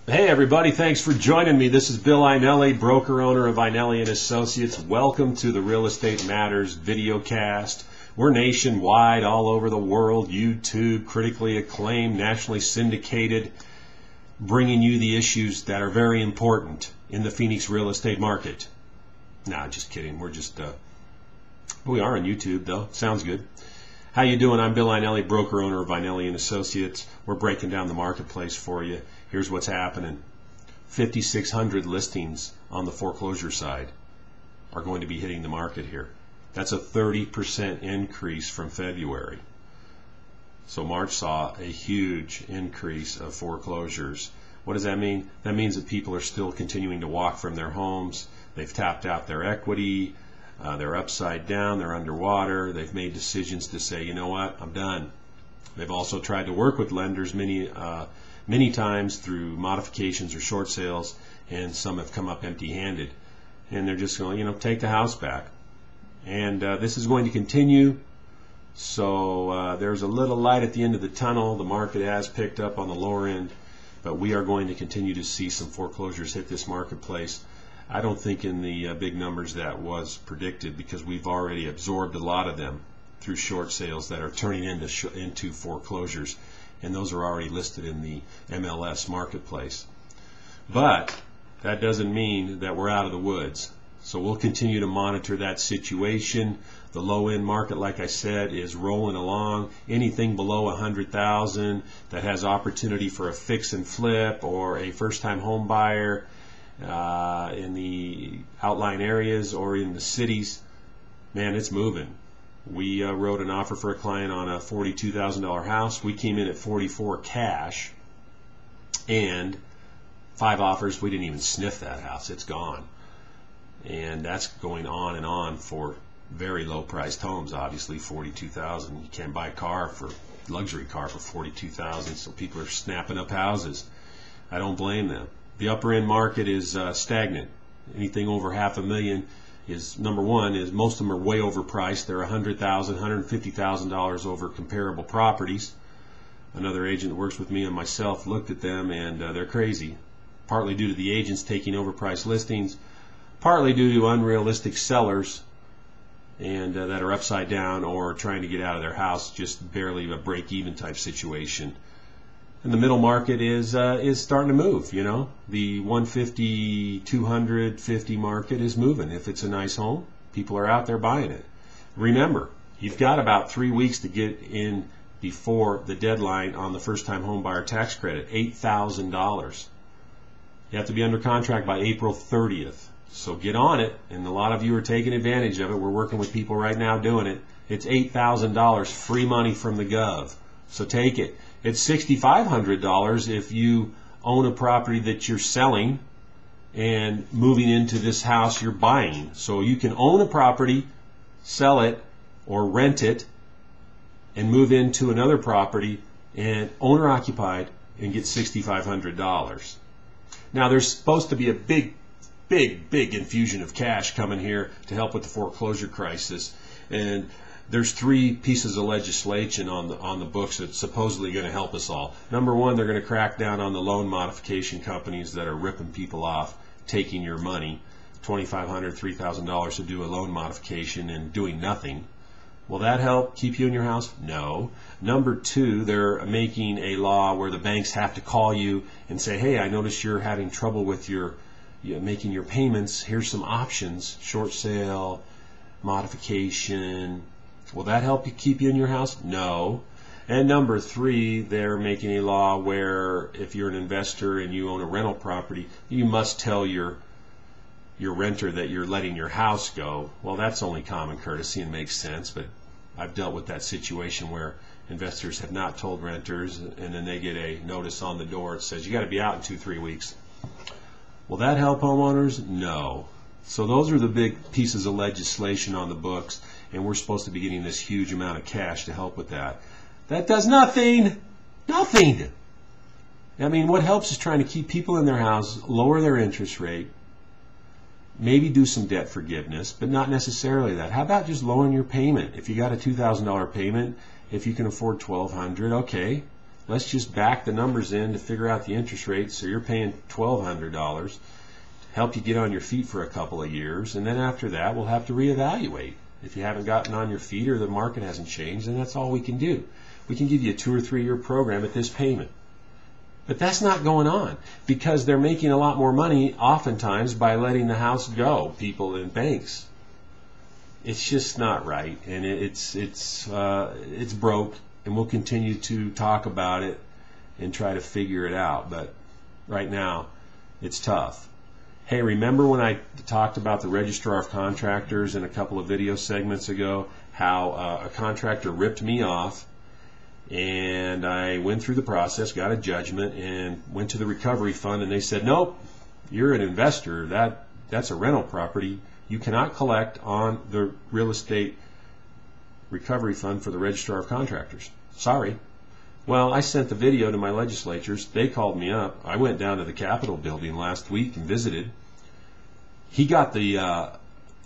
Hey everybody, thanks for joining me. This is Bill Einelli, broker owner of Einelli and Associates. Welcome to the Real Estate Matters videocast. We're nationwide, all over the world, YouTube, critically acclaimed, nationally syndicated, bringing you the issues that are very important in the Phoenix real estate market. Nah, just kidding. We are on YouTube though. Sounds good. How you doing? I'm Bill Einelli, broker owner of Einelli and Associates. We're breaking down the marketplace for you. Here's what's happening. 5,600 listings on the foreclosure side are going to be hitting the market here. That's a 30% increase from February. So March saw a huge increase of foreclosures. What does that mean? That means that people are still continuing to walk from their homes. They've tapped out their equity. They're upside down. They're underwater. They've made decisions to say, you know what, I'm done. They've also tried to work with lenders many times through modifications or short sales, and some have come up empty-handed. And they're just going, take the house back. And this is going to continue. So there's a little light at the end of the tunnel. The market has picked up on the lower end, but we are going to continue to see some foreclosures hit this marketplace. I don't think in the big numbers that was predicted, because we've already absorbed a lot of them through short sales that are turning into foreclosures, and those are already listed in the MLS marketplace. But that doesn't mean that we're out of the woods. So we'll continue to monitor that situation. The low-end market, like I said, is rolling along. Anything below 100,000 that has opportunity for a fix and flip or a first-time home buyer in the outlying areas or in the cities, man, it's moving. We wrote an offer for a client on a $42,000 house. We came in at 44 cash, and 5 offers. We didn't even sniff that house. It's gone. And that's going on and on for very low priced homes. Obviously, 42,000. You can't buy luxury car for 42,000. So people are snapping up houses. I don't blame them. The upper end market is stagnant. Anything over $500,000 is, number one, is most of them are way overpriced. They're $100,000, $150,000 over comparable properties. Another agent that works with me and myself looked at them, and they're crazy. Partly due to the agents taking overpriced listings, partly due to unrealistic sellers and that are upside down or trying to get out of their house, just barely a break-even type situation. And the middle market is starting to move. The 150, 250 market is moving. If it's a nice home, people are out there buying it. Remember, you've got about 3 weeks to get in before the deadline on the first-time home buyer tax credit, $8,000. You have to be under contract by April 30th. So get on it, and a lot of you are taking advantage of it. We're working with people right now doing it. It's $8,000 free money from the Gov. So take it. It's $6,500 if you own a property that you're selling and moving into this house you're buying. So you can own a property, sell it, or rent it, and move into another property and owner occupied and get $6,500. Now there's supposed to be a big infusion of cash coming here to help with the foreclosure crisis, and there's 3 pieces of legislation on the books that's supposedly going to help us all. Number one, they're going to crack down on the loan modification companies that are ripping people off, taking your money, $2,500, $3,000 to do a loan modification and doing nothing. Will that help keep you in your house? No. Number 2, they're making a law where the banks have to call you and say, hey, I notice you're having trouble with making your payments. Here's some options: short sale, modification. Will that help you keep you in your house? No. And number 3, they're making a law where if you're an investor and you own a rental property, you must tell your renter that you're letting your house go. Well, that's only common courtesy and makes sense, but I've dealt with that situation where investors have not told renters, and then they get a notice on the door that says you got to be out in 2-3 weeks. Will that help homeowners? No. So those are the big pieces of legislation on the books, and we're supposed to be getting this huge amount of cash to help with that. That does nothing. Nothing. I mean, what helps is trying to keep people in their house, lower their interest rate, maybe do some debt forgiveness, but not necessarily that. How about just lowering your payment? If you got a $2,000 payment, if you can afford $1,200, okay, let's just back the numbers in to figure out the interest rate, so you're paying $1,200 to help you get on your feet for a couple of years, and then after that we'll have to reevaluate. If you haven't gotten on your feet or the market hasn't changed, then that's all we can do. We can give you a 2 or 3 year program at this payment. But that's not going on, because they're making a lot more money oftentimes by letting the house go, people in banks. It's just not right, and it's broke, and we'll continue to talk about it and try to figure it out. But right now, it's tough. Hey, remember when I talked about the Registrar of Contractors in a couple of video segments ago, how a contractor ripped me off? And I went through the process, got a judgment, and went to the recovery fund, and they said, nope, you're an investor. That's a rental property. You cannot collect on the real estate recovery fund for the Registrar of Contractors. Sorry. Well, I sent the video to my legislatures. They called me up. I went down to the Capitol building last week and visited. He got the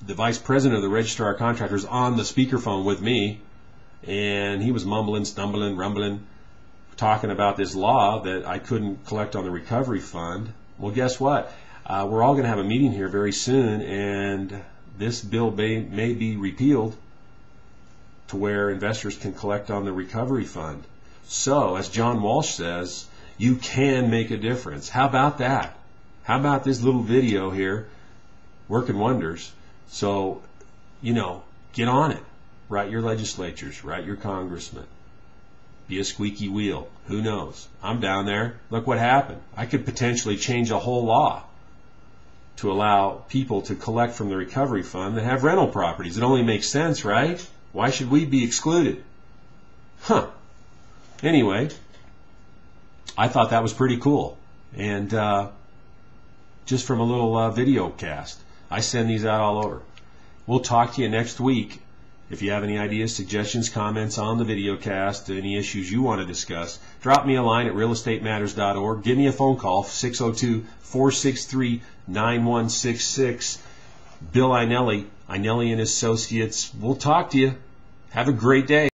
vice president of the Registrar of Contractors on the speakerphone with me, and he was mumbling, stumbling, rumbling, talking about this law that I couldn't collect on the recovery fund. Well, guess what? We're all going to have a meeting here very soon, and this bill may be repealed to where investors can collect on the recovery fund. So, as John Walsh says, you can make a difference. How about that? How about this little video here working wonders? So, get on it. Write your legislatures, write your congressmen. Be a squeaky wheel. Who knows? I'm down there. Look what happened. I could potentially change a whole law to allow people to collect from the recovery fund that have rental properties. It only makes sense, right? Why should we be excluded? Anyway, I thought that was pretty cool. And just from a little video cast, I send these out all over. We'll talk to you next week. If you have any ideas, suggestions, comments on the video cast, any issues you want to discuss, drop me a line at realestatemasters.org. Give me a phone call, 602-463-9166. Bill Inelli, Inelli & Associates. We'll talk to you. Have a great day.